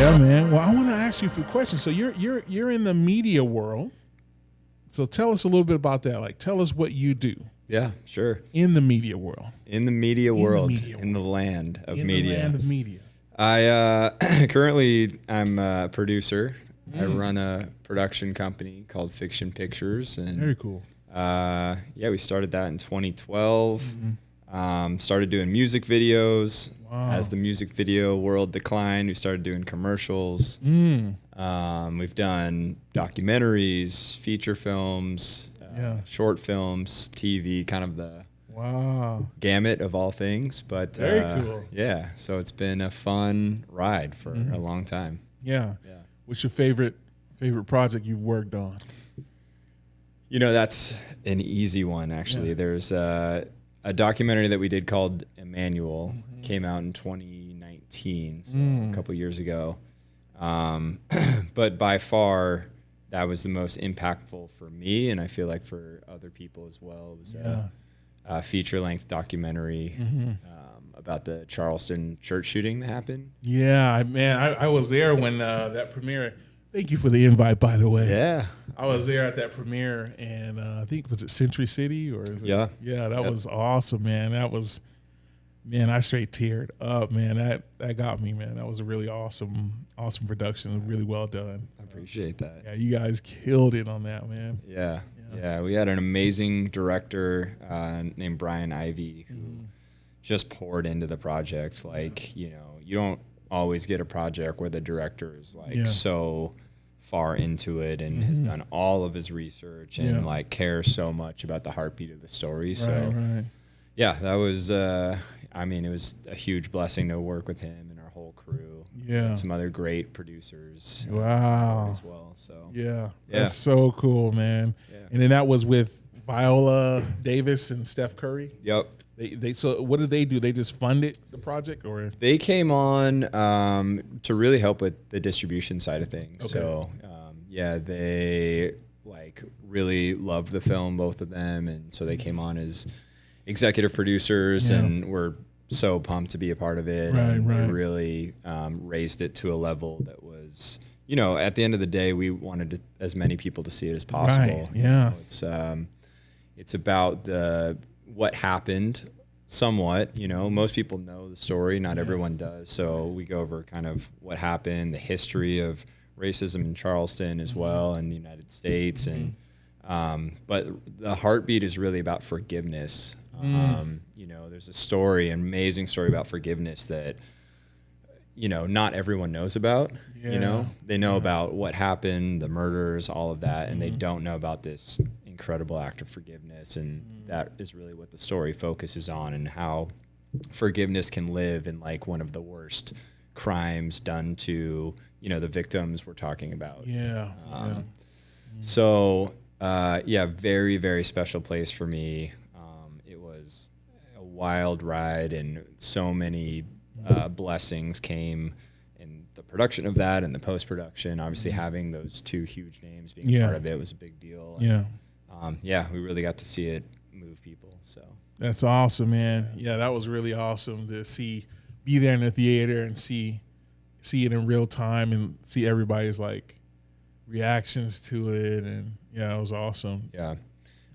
Yeah, man. Well, I want to ask you a few questions. So you're in the media world. So tell us a little bit about that. Like, tell us what you do. Yeah, sure. In the media world. In the media world. In the land of media. In the land of media. I currently I'm a producer. I run a production company called Fiction Pictures, and very cool. We started that in 2012. Started doing music videos. Wow. As the music video world declined, we started doing commercials. We've done documentaries, feature films, short films, TV, kind of the gamut of all things. But very cool. Yeah, so it's been a fun ride for a long time. Yeah. What's your favorite project you've worked on? You know, that's an easy one, actually. There's a documentary that we did called Emmanuel, came out in 2019, so a couple years ago. But by far, that was the most impactful for me, and I feel like for other people as well. It was a feature-length documentary about the Charleston church shooting that happened. Yeah, man, I was there when that premiere. Thank you for the invite, by the way. Yeah. I was there at that premiere, and I think, was it Century City? Or Yeah, that was awesome, man. That was, man, I straight teared up, man. That got me, man. That was a really awesome production, really well done. I appreciate that. Yeah, you guys killed it on that, man. Yeah, we had an amazing director named Brian Ivey who just poured into the project. Like, you know, you don't always get a project where the director is like so far into it and has done all of his research and like cares so much about the heartbeat of the story. Yeah, that was I mean, it was a huge blessing to work with him and our whole crew. And some other great producers as well. So that's so cool, man. And then that was with Viola Davis and Steph Curry. Yep. So what did they do? They just funded the project, or they came on to really help with the distribution side of things. Okay. So they like really loved the film, both of them, and so they came on as executive producers, and we're so pumped to be a part of it. They really raised it to a level that was, you know, at the end of the day, we wanted as many people to see it as possible. You know, it's about what happened somewhat, you know. Most people know the story, not everyone does. So we go over kind of what happened, the history of racism in Charleston as well, in the United States. And but the heartbeat is really about forgiveness. You know, there's a story, an amazing story about forgiveness that, you know, not everyone knows about. You know, they know about what happened, the murders, all of that, and they don't know about this incredible act of forgiveness. And that is really what the story focuses on, and how forgiveness can live in like one of the worst crimes done to, you know, the victims we're talking about. So very, very special place for me. It was a wild ride, and so many blessings came in the production of that and the post-production. Obviously having those two huge names being a part of it was a big deal. And, we really got to see it move people. So that's awesome, man. Yeah, that was really awesome to be there in the theater and see it in real time and see everybody's like reactions to it. And it was awesome. Yeah,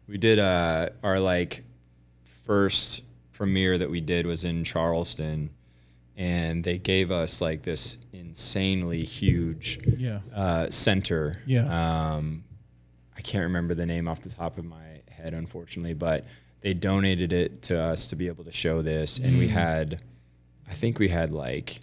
we did our like first premiere that we did was in Charleston, and they gave us like this insanely huge center. I can't remember the name off the top of my head, unfortunately, but they donated it to us to be able to show this. And I think we had like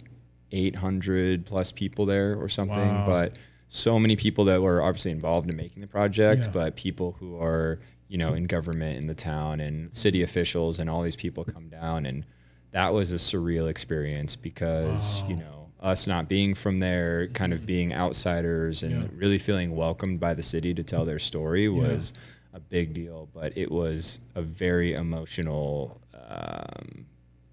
800 plus people there or something, but so many people that were obviously involved in making the project, but people who are, you know, in government in the town and city officials, and all these people come down. And that was a surreal experience because, you know, us not being from there, kind of being outsiders and really feeling welcomed by the city to tell their story was a big deal. But it was a very emotional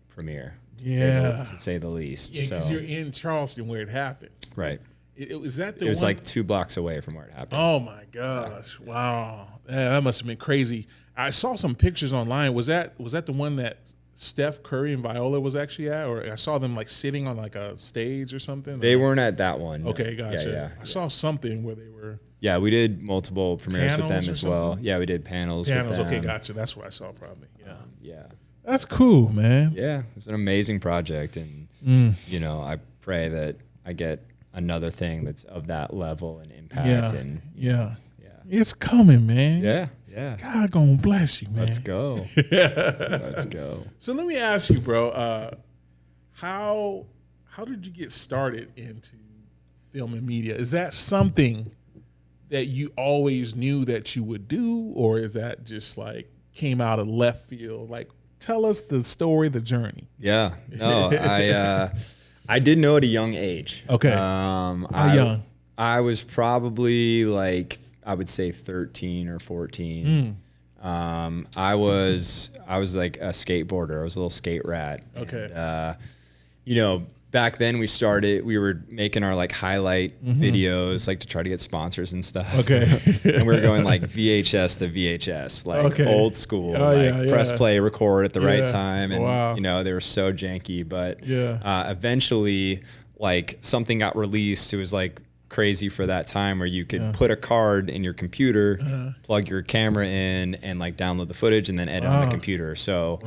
premiere, to say the least. Yeah, because you're in Charleston where it happened. Right. It was like 2 blocks away from where it happened. Oh my gosh! Wow, that must have been crazy. I saw some pictures online. Was that the one that Steph Curry and Viola was actually at, or I saw them like sitting on like a stage or something. They weren't at that one. Okay, gotcha. Yeah. I saw something where they were. Yeah, we did multiple premieres with them as well. something? Yeah, we did panels. Panels, with them. okay, gotcha. That's what I saw probably. Yeah. Yeah. That's cool, man. Yeah, it was an amazing project, and you know, I pray that I get another thing that's of that level and impact. Yeah. And Yeah. It's coming, man. Yeah. God gonna bless you, man. Let's go. Let's go. So let me ask you, bro. How did you get started into film and media? Is that something that you always knew that you would do, or is that just like came out of left field? Like, tell us the story, the journey. Yeah. No, I did know at a young age. Okay. How young? I was probably like, I would say 13 or 14. I was like a skateboarder. I was a little skate rat. Okay. And, you know, back then we were making our like highlight videos, like to try to get sponsors and stuff. Okay. And we were going like VHS to VHS, like old school, press play, record at the right time. And, you know, they were so janky, but eventually like something got released. It was like crazy for that time where you could put a card in your computer, plug your camera in, and like download the footage and then edit on the computer. So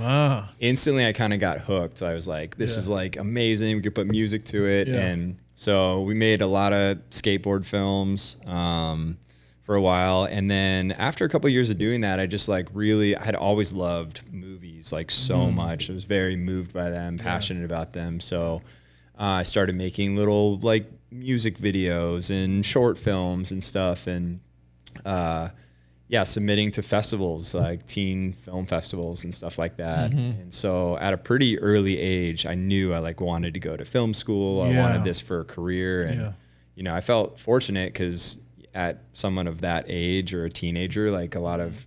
instantly I kind of got hooked. I was like, this is like amazing. We could put music to it. And so we made a lot of skateboard films for a while. And then after a couple of years of doing that, I just like really, I had always loved movies like so much. I was very moved by them, passionate about them. So I started making little like music videos and short films and stuff, and submitting to festivals like teen film festivals and stuff like that. And so at a pretty early age, I knew I like wanted to go to film school. I wanted this for a career, and you know, I felt fortunate because at someone of that age or a teenager, like a lot of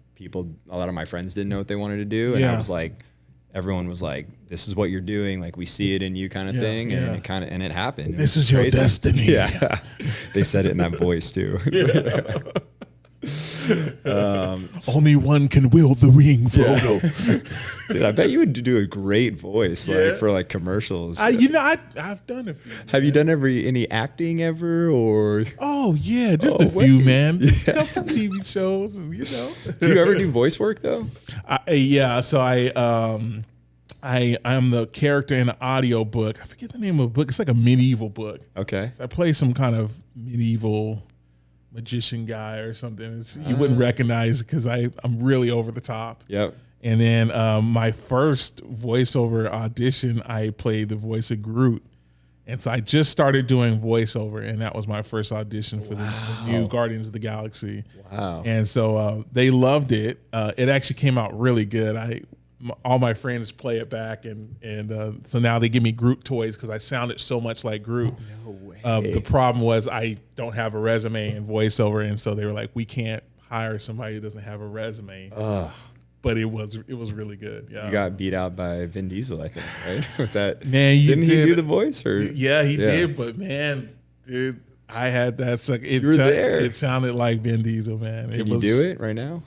my friends didn't know what they wanted to do, and I was like, everyone was like, this is what you're doing. Like, we see it in you kind of thing. And it happened. This is your destiny. Yeah. They said it in that voice too. Only one can wield the ring, Frodo. Dude, I bet you would do a great voice like for like commercials. I've done a few. Have you done any acting ever, or? Oh yeah, just a few, man. Just a couple TV shows, and you know. Do you ever do voice work though? So I'm the character in an audio book. I forget the name of the book. It's like a medieval book. Okay. So I play some kind of medieval magician guy or something. You wouldn't recognize it because I'm really over the top. Yep. And then my first voiceover audition, I played the voice of Groot. And so I just started doing voiceover, and that was my first audition for the new Guardians of the Galaxy. Wow. And so they loved it. It actually came out really good. All my friends play it back, and so now they give me Groot toys because I sounded so much like Groot. No way. The problem was I don't have a resume in voiceover, and so they were like, we can't hire somebody who doesn't have a resume. But it was really good. Yeah. You got beat out by Vin Diesel, I think, right? Was that man? Didn't he do the voice? Or yeah, he did. But man, dude, I had that. You were there. It sounded like Vin Diesel, man. Can you do it right now?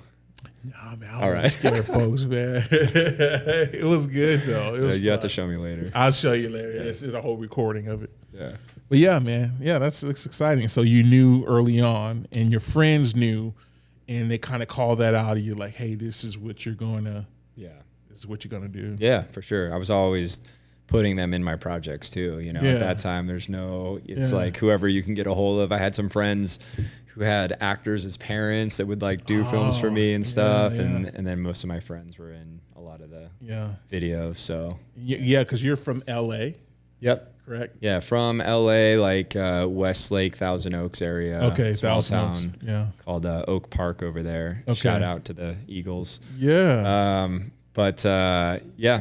Nah, man. I don't scare folks, man. It was good though. It was you have to show me later. I'll show you later. Yeah. It's a whole recording of it. Yeah. But yeah, man. Yeah, that's exciting. So you knew early on, and your friends knew. And they kind of call that out of you, like, "Hey, this is what you're gonna, this is what you're gonna do." Yeah, for sure. I was always putting them in my projects too. You know, at that time, it's like whoever you can get a hold of. I had some friends who had actors as parents that would like do films for me and stuff, and then most of my friends were in a lot of the videos. So because you're from LA. Yep. Correct. Yeah, from LA, like Westlake, Thousand Oaks area. Okay, small town. Oaks. Yeah. Called Oak Park over there. Okay. Shout out to the Eagles. Yeah.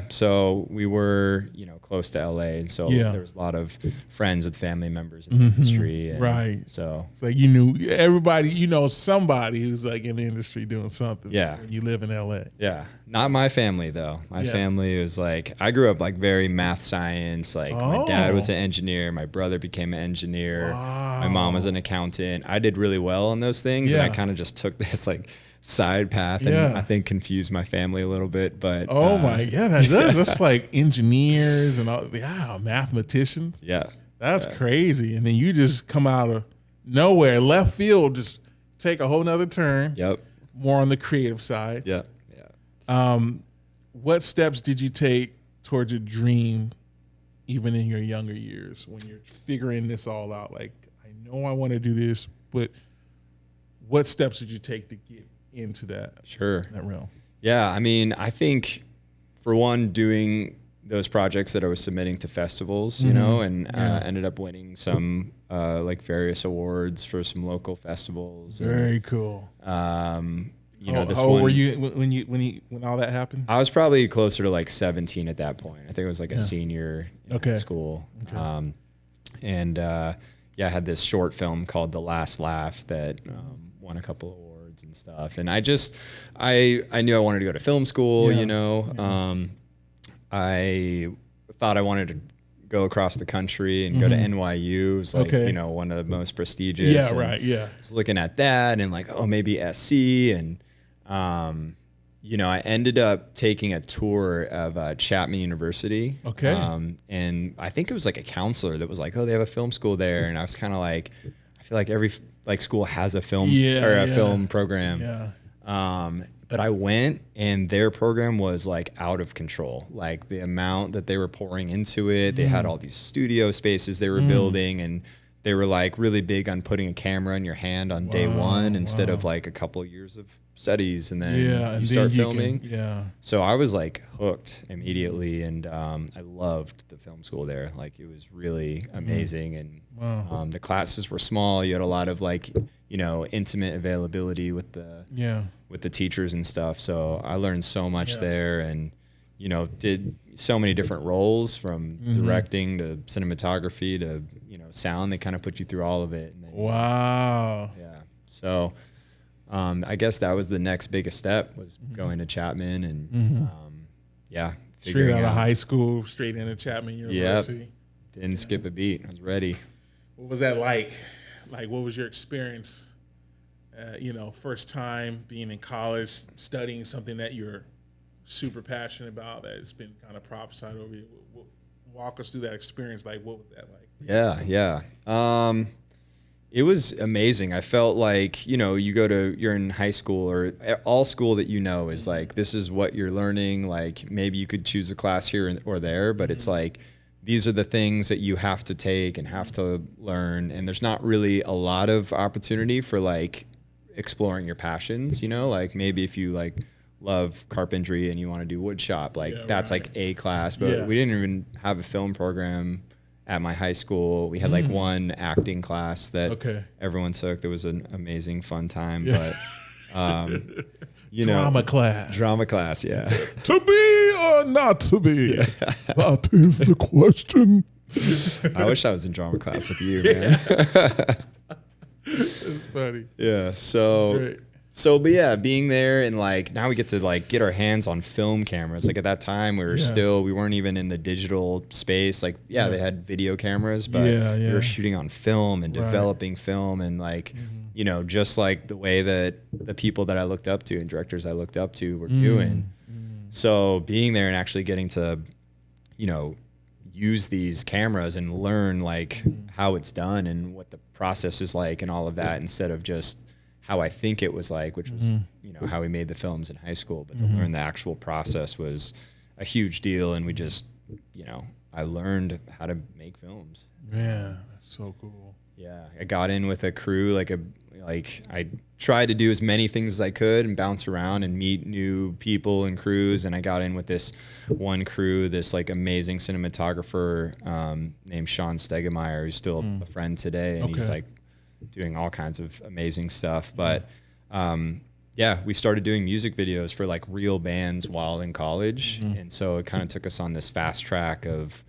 So we were, close to LA, and so there was a lot of friends with family members in the industry. And right. So it's like you knew everybody, somebody who's like in the industry doing something. Yeah. When you live in LA. Yeah. Not my family though. My family was like, I grew up like very math science. Like my dad was an engineer. My brother became an engineer. Wow. My mom was an accountant. I did really well on those things. And I kind of just took this like side path, and I think confused my family a little bit. But my God, that does. That's like engineers and all. Yeah, mathematicians. Yeah, that's crazy. And then you just come out of nowhere, left field, just take a whole nother turn. Yep. More on the creative side. Yeah. Yeah. What steps did you take towards your dream, even in your younger years, when you're figuring this all out? Like, I know I want to do this, but what steps did you take to get into that realm? Yeah, I mean, I think for one, doing those projects that I was submitting to festivals, you know, and ended up winning some like various awards for some local festivals. Very cool. You know, how old were you when all that happened? I was probably closer to like 17 at that point. I think it was like a senior in school. Okay. I had this short film called The Last Laugh that won a couple awards and stuff. And I knew I wanted to go to film school, you know. I thought I wanted to go across the country and go to NYU. It was like, you know, one of the most prestigious. Yeah, right, yeah. I was looking at that and like, oh, maybe SC. And, you know, I ended up taking a tour of Chapman University. Okay. And I think it was like a counselor that was like, oh, they have a film school there. And I was kind of like, I feel like every like school has a film film program. Yeah. But I went and their program was like out of control. Like the amount that they were pouring into it, they had all these studio spaces they were building, and they were like really big on putting a camera in your hand on day one instead of like a couple of years of studies, and then you start filming. So I was like hooked immediately, and I loved the film school there. Like it was really amazing, and the classes were small. You had a lot of like, you know, intimate availability with the teachers and stuff. So I learned so much there, and, you know, did so many different roles from directing to cinematography to, you know, sound. They kind of put you through all of it. And then, wow. Yeah. So I guess that was the next biggest step, was going to Chapman and, straight out of high school, straight into Chapman University. Yep. Didn't skip a beat. I was ready. What was that like? Like, what was your experience? You know, first time being in college, studying something that you're super passionate about, that has been kind of prophesied over you. Walk us through that experience. Like, what was that like? Yeah. It was amazing. I felt like, you know, you're in high school, or all school that you know is like, this is what you're learning. Like maybe you could choose a class here or there, but it's like, these are the things that you have to take and have to learn. And there's not really a lot of opportunity for like exploring your passions, you know, like maybe if you like love carpentry and you want to do wood shop, like that's like a class, but we didn't even have a film program at my high school. We had like one acting class that everyone took. That was an amazing, fun time, but you know, drama class. Yeah. To be or not to be? That is the question. I wish I was in drama class with you, man. It's funny. Yeah. But yeah, being there, and like now we get to like get our hands on film cameras. Like at that time we weren't even in the digital space. Like they had video cameras, but we were shooting on film and developing film, and like, you know, just like the way that the people that I looked up to and directors I looked up to were doing. So being there and actually getting to, you know, use these cameras and learn like how it's done and what the process is like and all of that, instead of just how I think it was like, which was, you know, how we made the films in high school. But to learn the actual process was a huge deal. And we just, you know, I learned how to make films. Yeah, that's so cool. Yeah, I got in with a crew, like I tried to do as many things as I could and bounce around and meet new people and crews. And I got in with this one crew, this like amazing cinematographer named Sean Stegemeyer, who's still a friend today. And he's like doing all kinds of amazing stuff. But we started doing music videos for like real bands while in college. And so it kind of took us on this fast track of,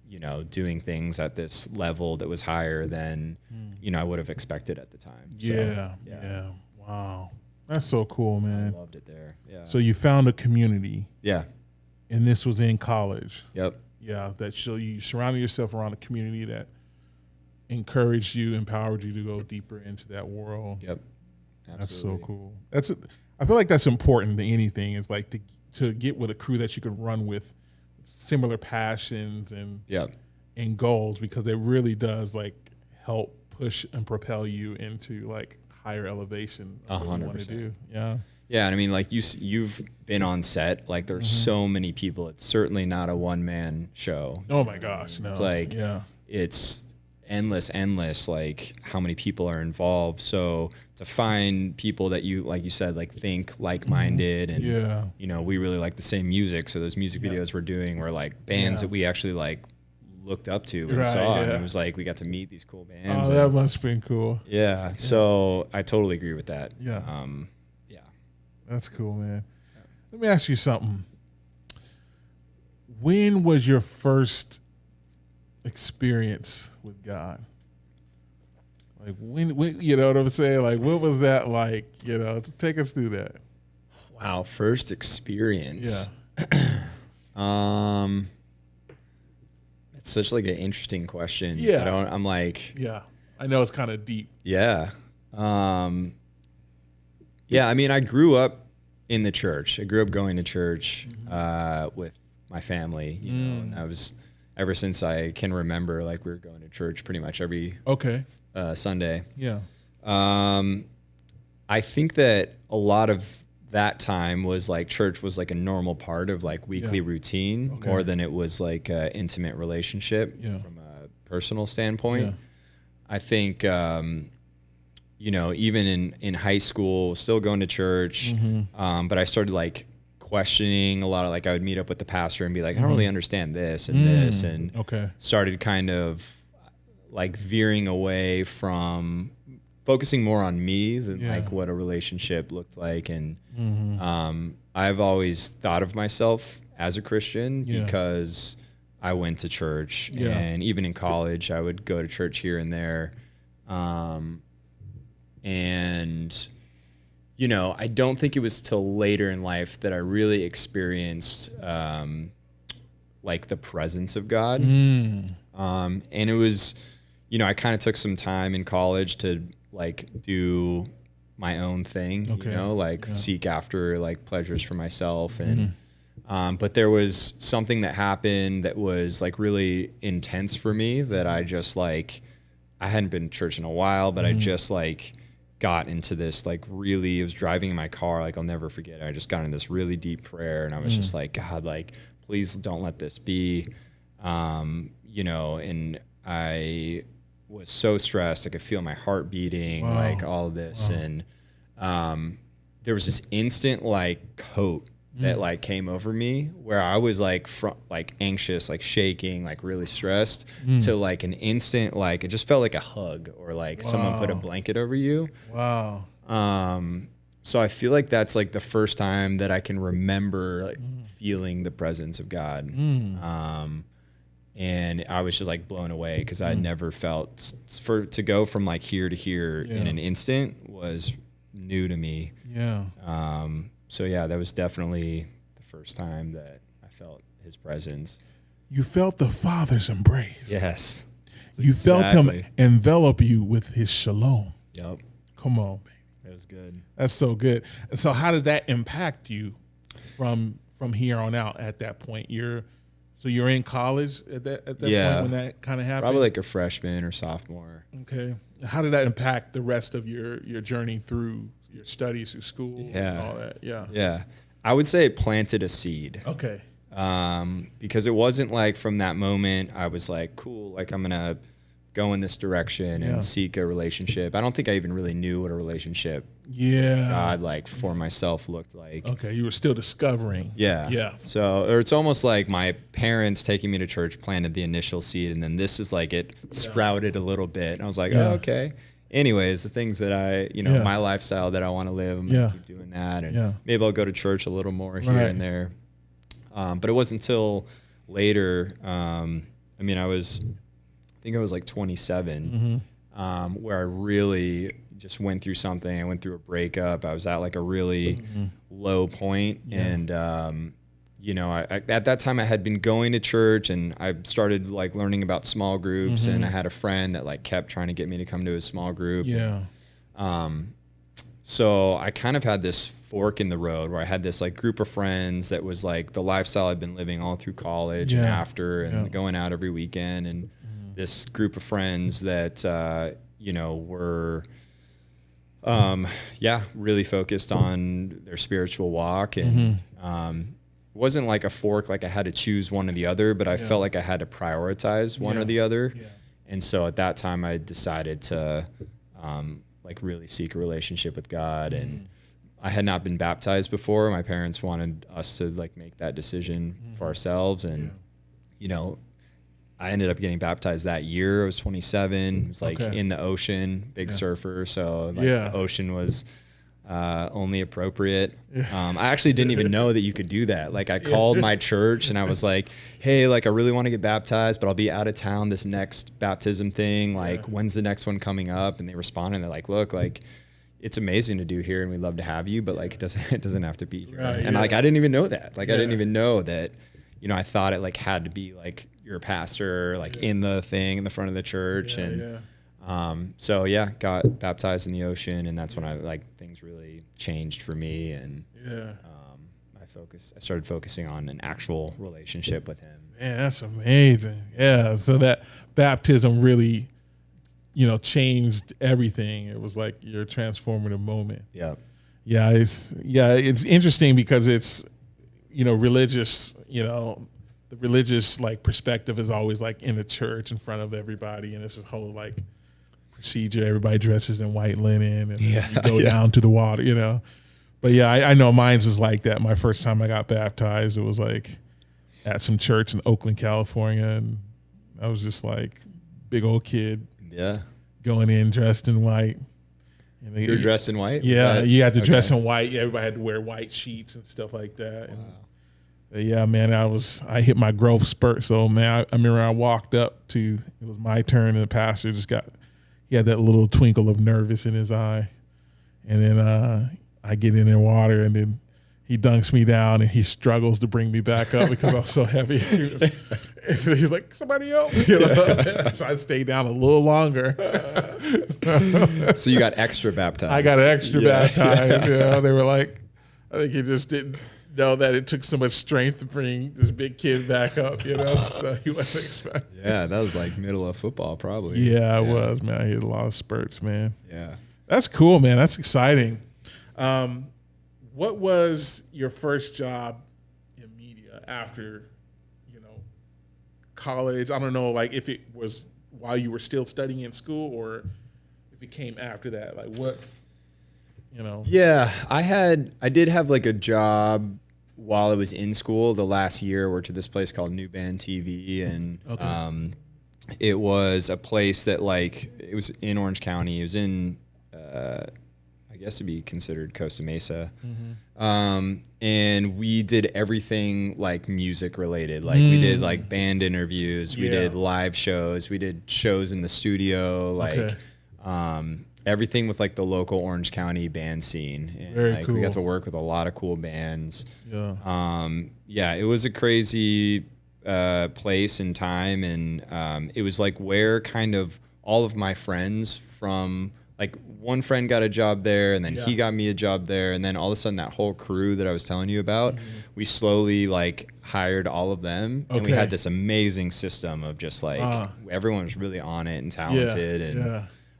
you know, doing things at this level that was higher than, you know, I would have expected at the time. Yeah. Wow. That's so cool, man. I loved it there. Yeah. So you found a community. Yeah. And this was in college. Yep. Yeah. You surrounded yourself around a community that encouraged you, empowered you to go deeper into that world. Yep. That's so cool. I feel like that's important to anything, is like to get with a crew that you can run with similar passions and goals, because it really does like help push and propel you into like higher elevation of what you want to do. Yeah, and I mean, like you've been on set. Like there's so many people. It's certainly not a one-man show. Oh my gosh, no. It's like it's endless. Like how many people are involved. So to find people that you, like you said, like think like-minded, and you know, we really like the same music. So those music videos we're doing were like bands that we actually like looked up to and saw, and it was like we got to meet these cool bands. Oh, that must have been cool. Yeah, so I totally agree with that. That's cool, man. Let me ask you something. When was your first experience with God? Like when you know what I'm saying? Like what was that like? You know, take us through that. Wow, first experience. It's such like an interesting question. I'm like. I know it's kind of deep. I mean, I grew up in the church. I grew up going to church with my family, you know, and I was, ever since I can remember, like we were going to church pretty much every Sunday. I think that a lot of that time was like church was like a normal part of like weekly routine more than it was like an intimate relationship from a personal standpoint. I think, you know, even in high school, still going to church, but I started like questioning a lot of, like I would meet up with the pastor and be like, I don't really understand this and this, and started kind of like veering away from focusing more on me than like what a relationship looked like. And I've always thought of myself as a Christian because I went to church, and even in college, I would go to church here and there. And, you know, I don't think it was till later in life that I really experienced like the presence of God. And it was, you know, I kind of took some time in college to like do my own thing, you know, like seek after like pleasures for myself. And but there was something that happened that was like really intense for me that I just like, I hadn't been to church in a while, but I just like got into this like really, I was driving in my car, like I'll never forget it. I just got in this really deep prayer, and I was just like, God, like, please don't let this be, you know, and I was so stressed. I could feel my heart beating, like all of this. And there was this instant like coat that like came over me where I was like like anxious, like shaking, like really stressed, to like an instant, like it just felt like a hug, or like someone put a blanket over you. So I feel like that's like the first time that I can remember like feeling the presence of God. And I was just like blown away because I never felt, to go from like here to here in an instant was new to me. So yeah, that was definitely the first time that I felt his presence. You felt the Father's embrace. Yes. You felt him envelop you with his shalom. Yep. Come on, baby. That was good. That's so good. And so how did that impact you from here on out at that point? You're in college at that point when that kind of happened? Probably like a freshman or sophomore. Okay. How did that impact the rest of your journey through your studies, through school, and all that? Yeah. I would say it planted a seed. Okay. Because it wasn't like from that moment I was like, cool, like I'm going to go in this direction and seek a relationship. I don't think I even really knew what a relationship God like for myself looked like. Okay, you were still discovering. Yeah. So, or it's almost like my parents taking me to church planted the initial seed, and then this is like it sprouted a little bit. And I was like, oh, okay. Anyways, the things that I, you know, my lifestyle that I want to live, I'm going to keep doing that. And maybe I'll go to church a little more here and there. But it wasn't until later, I mean, I think I was like 27, where I really just went through something. I went through a breakup. I was at like a really low point. And, you know, I at that time I had been going to church, and I started like learning about small groups, and I had a friend that like kept trying to get me to come to his small group. So I kind of had this fork in the road where I had this like group of friends that was like the lifestyle I'd been living all through college and after, and going out every weekend, and this group of friends that, were, really focused on their spiritual walk. And, it wasn't like a fork, like I had to choose one or the other, but I felt like I had to prioritize one or the other. Yeah. And so at that time I decided to, really seek a relationship with God. And I had not been baptized before. My parents wanted us to like make that decision for ourselves. And, I ended up getting baptized that year. I was 27. It was like in the ocean, big surfer. So the ocean was only appropriate. I actually didn't even know that you could do that. Like I called my church and I was like, hey, like I really want to get baptized, but I'll be out of town this next baptism thing. Like when's the next one coming up? And they responded, and they're like, look, like it's amazing to do here and we'd love to have you, but like it doesn't have to be here. Right, and like I didn't even know that. Like I didn't even know that, I thought it like had to be like you're a pastor, like in the thing in the front of the church. Got baptized in the ocean, and that's when I things really changed for me. And I started focusing on an actual relationship with him. Man, that's amazing. Yeah. So that baptism really, changed everything. It was like your transformative moment. Yeah. Yeah. It's interesting because it's, religious, the religious like perspective is always like in the church in front of everybody. And it's this whole like procedure. Everybody dresses in white linen and you go down to the water, But yeah, I know mine's was like that. My first time I got baptized, it was like at some church in Oakland, California. And I was just like big old kid. Yeah. Going in dressed in white. And you were dressed in white? Yeah, you had to dress in white. Everybody had to wear white sheets and stuff like that. Wow. And, yeah, man, I hit my growth spurt. So, man, I remember I walked up to, it was my turn, and the pastor he had that little twinkle of nervous in his eye. And then I get in the water, and then he dunks me down, and he struggles to bring me back up because I'm so heavy. He's like, somebody help me. So I stayed down a little longer. So you got extra baptized. I got extra baptized. Yeah. They were like, I think he just didn't know that it took so much strength to bring this big kid back up, so he wasn't expecting. Yeah, that was like middle of football probably. Yeah, it was, man. I hit a lot of spurts, man. Yeah. That's cool, man. That's exciting. What was your first job in media after, college? I don't know, like if it was while you were still studying in school or if it came after that. Like what, Yeah, I did have like a job while I was in school. The last year, I worked at this place called New Band TV, and it was a place that it was in Orange County. It was in, I guess to be considered Costa Mesa. And we did everything like music related. Like we did like band interviews, we did live shows, we did shows in the studio, everything with like the local Orange County band scene. And Very cool. We got to work with a lot of cool bands. Yeah. It was a crazy place and time, and it was like where kind of all of my friends from, like one friend got a job there, and then he got me a job there, and then all of a sudden that whole crew that I was telling you about, we slowly like hired all of them, and we had this amazing system of just like everyone was really on it and talented,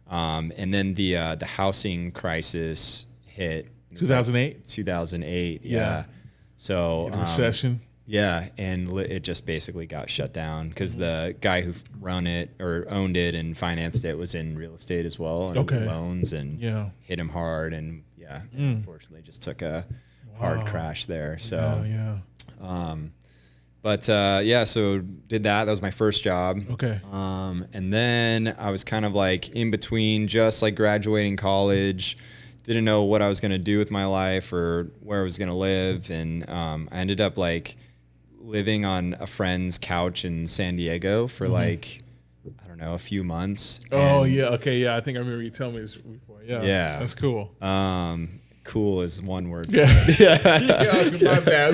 and then the housing crisis hit 2008. 2008, So recession. Yeah, and it just basically got shut down because the guy who run it or owned it and financed it was in real estate as well, and loans, and hit him hard, and unfortunately just took a hard crash there. So so did that. That was my first job. And then I was kind of like in between, just like graduating college. Didn't know what I was going to do with my life or where I was going to live, and I ended up like living on a friend's couch in San Diego for like, I don't know, a few months. I think I remember you telling me this before. Yeah. That's cool. cool is one word. Yeah. My bad.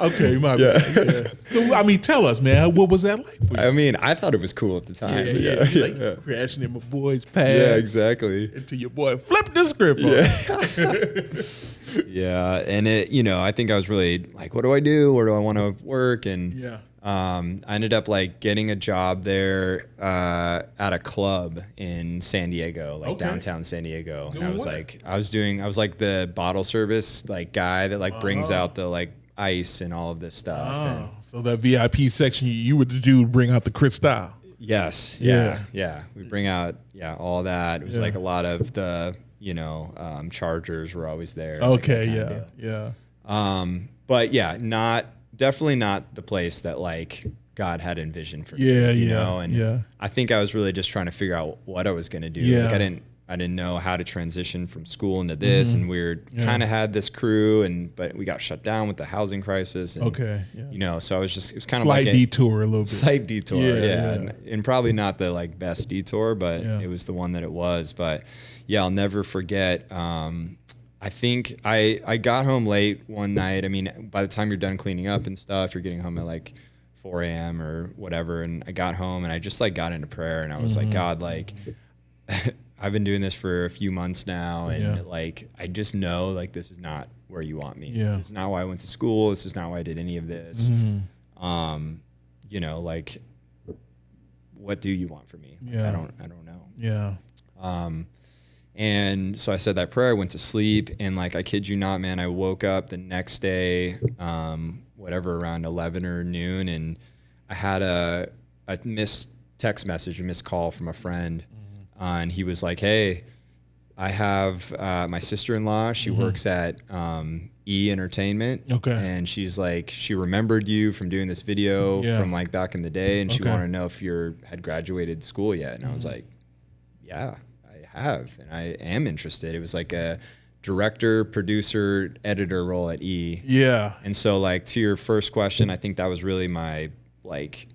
Okay, my bad. Yeah. So, I mean, tell us, man, what was that like for you? I mean, I thought it was cool at the time. Like crashing in my boy's pad. Yeah, exactly. Until your boy flipped the script on. Yeah, and it, I think I was really like, what do I do? Where do I want to work? And I ended up like getting a job there at a club in San Diego, like downtown San Diego. And I was like the bottle service like guy that like brings out the like ice and all of this stuff. So that VIP section, you were the dude bring out the Cristal. Yes. Yeah. We bring out all that. It was like a lot of the chargers were always there. Okay. But yeah, definitely not the place that like God had envisioned for me. And I think I was really just trying to figure out what I was going to do. Like I didn't know how to transition from school into this, and we kind of had this crew, but we got shut down with the housing crisis. And, so it was kind of like a detour, a little bit. Slight detour, and probably not the like best detour, but it was the one that it was. But yeah, I'll never forget. I think I got home late one night. I mean, by the time you're done cleaning up and stuff, you're getting home at like 4 a.m. or whatever. And I got home and I just like got into prayer, and I was like, God, like I've been doing this for a few months now, and like I just know like this is not where you want me. This is not why I went to school. This is not why I did any of this. Like what do you want from me? Like, I don't know. And so I said that prayer, went to sleep, and like I kid you not, man, I woke up the next day, around 11 or noon, and I had a missed text message, a missed call from a friend. And he was like, hey, I have my sister-in-law. She works at E Entertainment. Okay. And she's like, she remembered you from doing this video from like back in the day. And she wanted to know if you had graduated school yet. And I was like, yeah, I have. And I am interested. It was like a director, producer, editor role at E. Yeah. And so like to your first question, I think that was really my like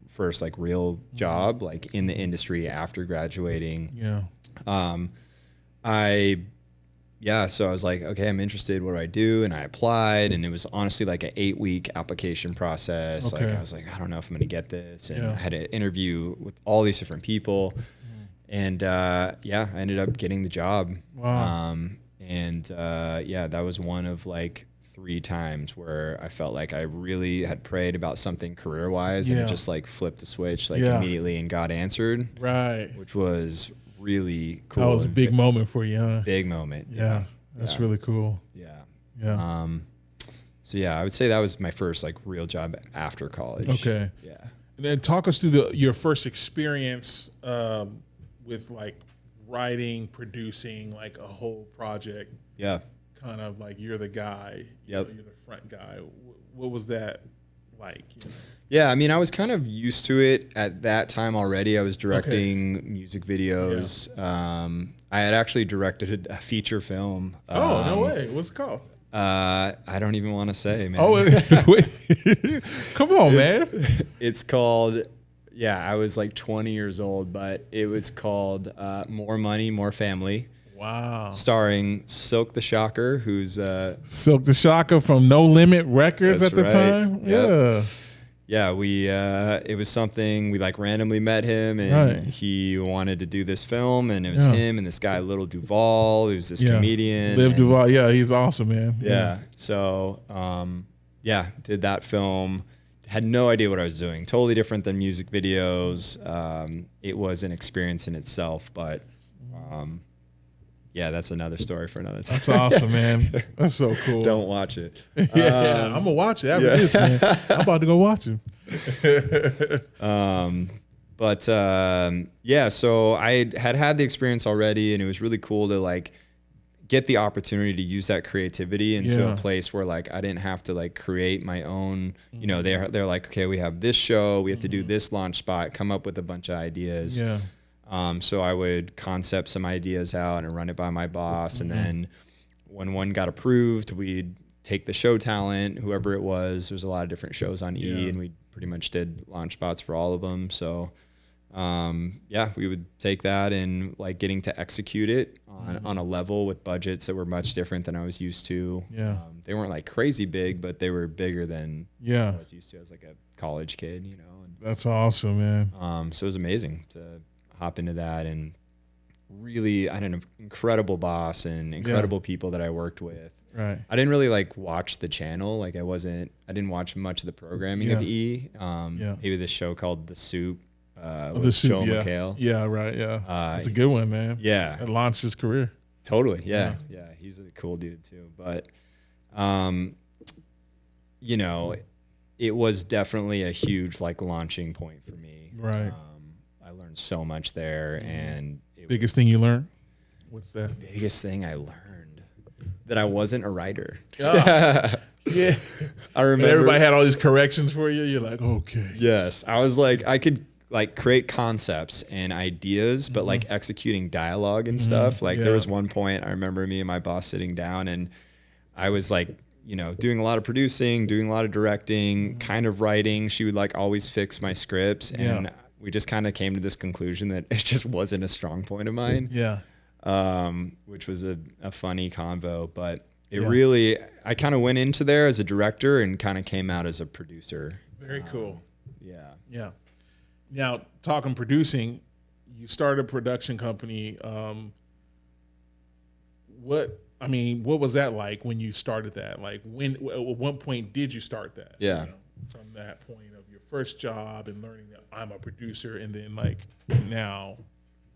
first like real job like in the industry after graduating. So I was like, okay, I'm interested, what do I do? And I applied, and it was honestly like an 8-week application process. Like I was like, I don't know if I'm gonna get this, and I had an interview with all these different people, and I ended up getting the job. That was one of like 3 times where I felt like I really had prayed about something career-wise, and it just like flipped a switch like immediately, and God answered. Right. Which was really cool. That was a big moment for you, huh? Big moment. Yeah. That's really cool. Yeah. So yeah, I would say that was my first like real job after college. Okay. Yeah. And then talk us through your first experience with like writing, producing like a whole project. Yeah. Kind of like you're the guy, you're the front guy. What was that like? Yeah, I mean, I was kind of used to it at that time already. I was directing music videos. I had actually directed a feature film. No way. What's it called? I don't even want to say, man. Come on, man. It's called, I was like 20 years old, but it was called More Money, More Family. Wow. Starring Silk the Shocker, who's Silk the Shocker from No Limit Records at the time. Yep. Yeah, we it was something we like randomly met him, and he wanted to do this film, and it was him and this guy Little Duval, who's this comedian. Liv Duval, he's awesome, man. Yeah. So did that film. Had no idea what I was doing. Totally different than music videos. It was an experience in itself, but that's another story for another time. That's awesome, man. That's so cool. Don't watch it. I'm gonna watch it after this, man. I'm about to go watch it. So I had the experience already, and it was really cool to like get the opportunity to use that creativity into a place where like I didn't have to like create my own. You know, they're like, okay, we have this show, we have to do this launch spot, come up with a bunch of ideas. Yeah. So I would concept some ideas out and run it by my boss. And then when one got approved, we'd take the show talent, whoever it was. There's a lot of different shows on E, and we pretty much did launch spots for all of them. So, yeah, we would take that and like getting to execute it on a level with budgets that were much different than I was used to. Yeah. They weren't like crazy big, but they were bigger than Yeah. I was used to as like a college kid, you know. And, That's awesome, man. so it was amazing to hop into that, and really, I had an incredible boss and incredible people that I worked with. Right. I didn't really like watch the channel. Like I didn't watch much of the programming of E. Maybe this show called The Soup. With Joe McHale. Yeah, right. Yeah. It's a good one, man. Yeah. It launched his career. Totally. Yeah. He's a cool dude too. But, you know, it was definitely a huge like launching point for me. Right. I learned so much there, and biggest thing you learned? What's that? Biggest thing I learned, that I wasn't a writer. Yeah. Yeah. I remember and everybody had all these corrections for you. You're like, okay. Yes. I was like, I could like create concepts and ideas, but like executing dialogue and stuff. Like there was one point I remember me and my boss sitting down, and I was like, you know, doing a lot of producing, doing a lot of directing, kind of writing. She would like always fix my scripts, and we just kind of came to this conclusion that it just wasn't a strong point of mine. Yeah. Which was a funny convo, but it really, I kind of went into there as a director and kind of came out as a producer. Very cool. Yeah. Yeah. Now, talking producing, you started a production company. What was that like when you started that? Like at what point did you start that? Yeah. You know, from that point of your first job and learning that I'm a producer, and then like now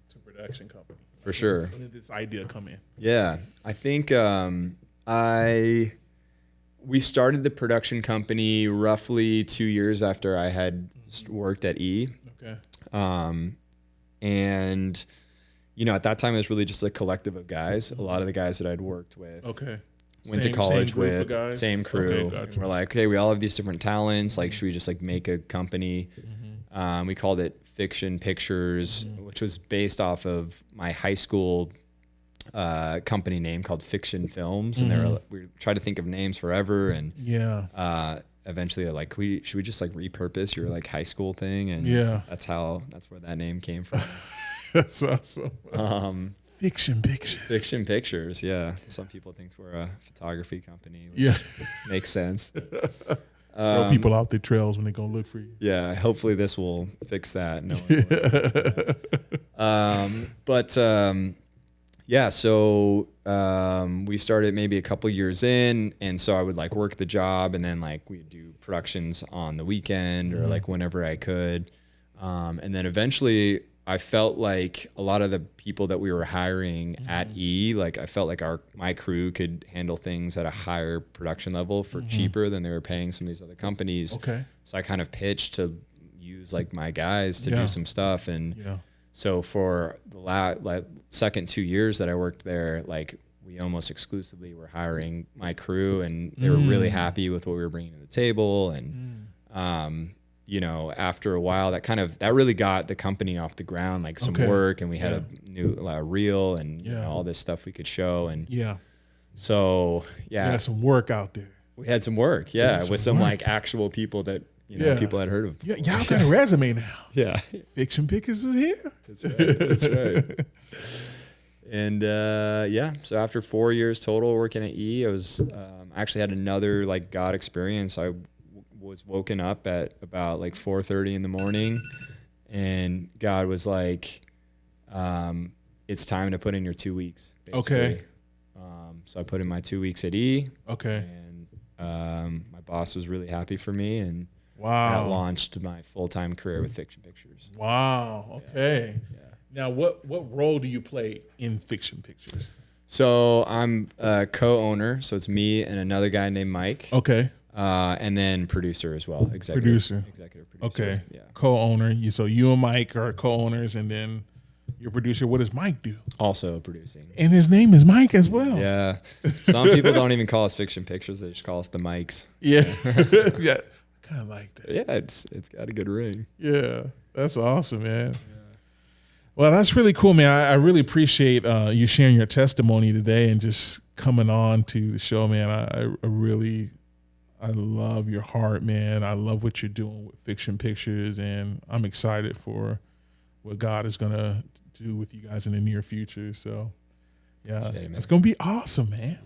to production company. For sure. When did this idea come in? Yeah. I think we started the production company roughly 2 years after I had worked at E. Okay. And, you know, at that time it was really just a collective of guys. A lot of the guys that I'd worked with. Okay. Went to college with, same crew. Okay, gotcha. We're like, okay, we all have these different talents. Like, should we just like make a company? We called it Fiction Pictures, which was based off of my high school company name called Fiction Films, and we tried to think of names forever, and eventually they're like, should we just like repurpose your like high school thing? And that's where that name came from. That's awesome. Fiction Pictures. Fiction Pictures, yeah. Some people think we're a photography company. Which makes sense. Throw people out the trails when they go look for you. Yeah, hopefully this will fix that. No. So we started maybe a couple years in, and so I would like work the job, and then like we'd do productions on the weekend or like whenever I could, and then eventually I felt like a lot of the people that we were hiring at E, like I felt like my crew could handle things at a higher production level for cheaper than they were paying some of these other companies. Okay. So I kind of pitched to use like my guys to do some stuff. And so for the second 2 years that I worked there, like we almost exclusively were hiring my crew, and they were really happy with what we were bringing to the table. And, you know, after a while, that really got the company off the ground, like some work, and we had a new reel and you know, all this stuff we could show. And so you had some work out there. We had some work, with some like actual people that people had heard of. Yeah, y'all got a resume now. Yeah, Fiction Pickers is here. That's right. That's right. And so after 4 years total working at E, I was I actually had another like God experience. I was woken up at about like 4:30 in the morning, and God was like, it's time to put in your 2 weeks. Basically. Okay. So I put in my 2 weeks at E. Okay. And my boss was really happy for me, and that launched my full-time career with Fiction Pictures. Wow. Okay. Yeah. Now, what role do you play in Fiction Pictures? So I'm a co-owner. So it's me and another guy named Mike. Okay. And then producer as well. Executive producer. Okay. Yeah. Co-owner. So you and Mike are co-owners, and then your producer. What does Mike do? Also producing. And his name is Mike as well. Yeah. Some people don't even call us Fiction Pictures. They just call us the Mikes. Yeah. Yeah. Kind of like that. Yeah. It's got a good ring. Yeah. That's awesome, man. Well, that's really cool, man. I really appreciate you sharing your testimony today and just coming on to the show, man. I love your heart, man. I love what you're doing with Fiction Pictures, and I'm excited for what God is gonna do with you guys in the near future. So, yeah, Shame, it's gonna be awesome, man.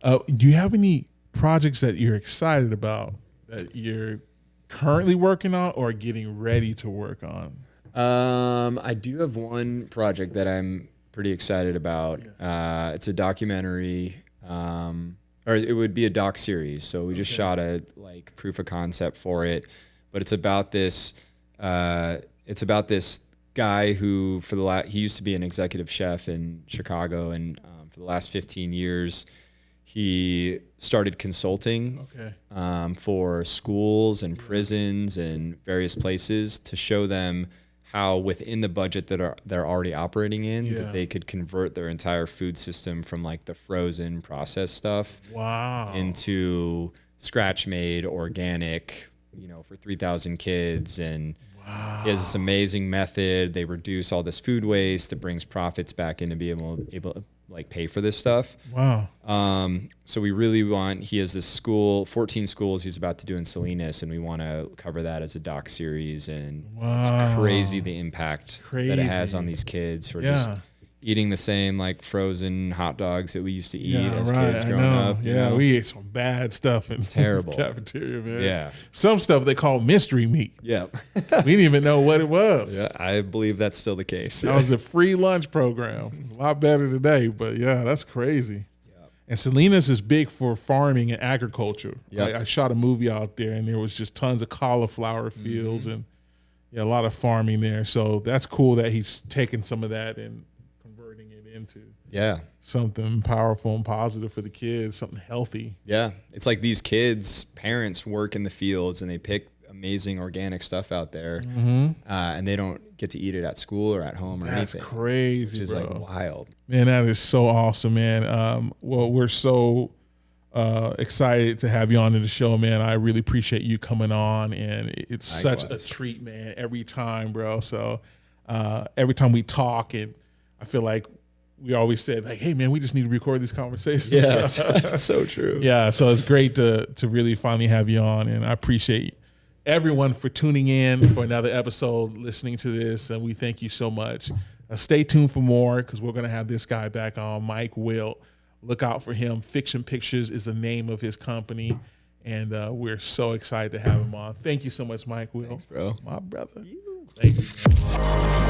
Yeah. Do you have any projects that you're excited about that you're currently working on or getting ready to work on? I do have one project that I'm pretty excited about. It's a documentary, or it would be a doc series. So we just shot a like proof of concept for it, but it's about this. It's about this guy who he used to be an executive chef in Chicago, and for the last 15 years, he started consulting for schools and prisons and various places to show them how within the budget that they're already operating in, that they could convert their entire food system from like the frozen processed stuff into scratch made organic, you know, for 3,000 kids. And he has this amazing method. They reduce all this food waste that brings profits back in to be able to like pay for this stuff. So we really he has this school, 14 schools he's about to do in Salinas, and we want to cover that as a doc series. And it's crazy the impact that it has on these kids who are just eating the same like frozen hot dogs that we used to eat as kids growing up. You know? We ate some bad stuff in terrible the cafeteria, man. Yeah. Some stuff they call mystery meat. Yeah. We didn't even know what it was. Yeah, I believe that's still the case. That was a free lunch program. A lot better today, but yeah, that's crazy. And Salinas is big for farming and agriculture. Like, I shot a movie out there, and there was just tons of cauliflower fields and a lot of farming there. So that's cool that he's taking some of that and converting it into something powerful and positive for the kids, something healthy. Yeah, it's like these kids' parents work in the fields, and they pick amazing organic stuff out there, and they don't get to eat it at school or at home or anything. That's crazy, which is like wild. Man, that is so awesome, man. Well, we're so excited to have you on the show, man. I really appreciate you coming on, and it's such a treat, man, every time, bro. So every time we talk, and I feel like we always said, like, hey, man, we just need to record these conversations. Yes, that's so true. Yeah, so it's great to really finally have you on, and I appreciate everyone for tuning in for another episode, listening to this, and we thank you so much. Stay tuned for more, because we're going to have this guy back on, Mike Wildt. Look out for him. Fiction Pictures is the name of his company, and we're so excited to have him on. Thank you so much, Mike Wildt. Thanks, bro. My brother. Thank you, man.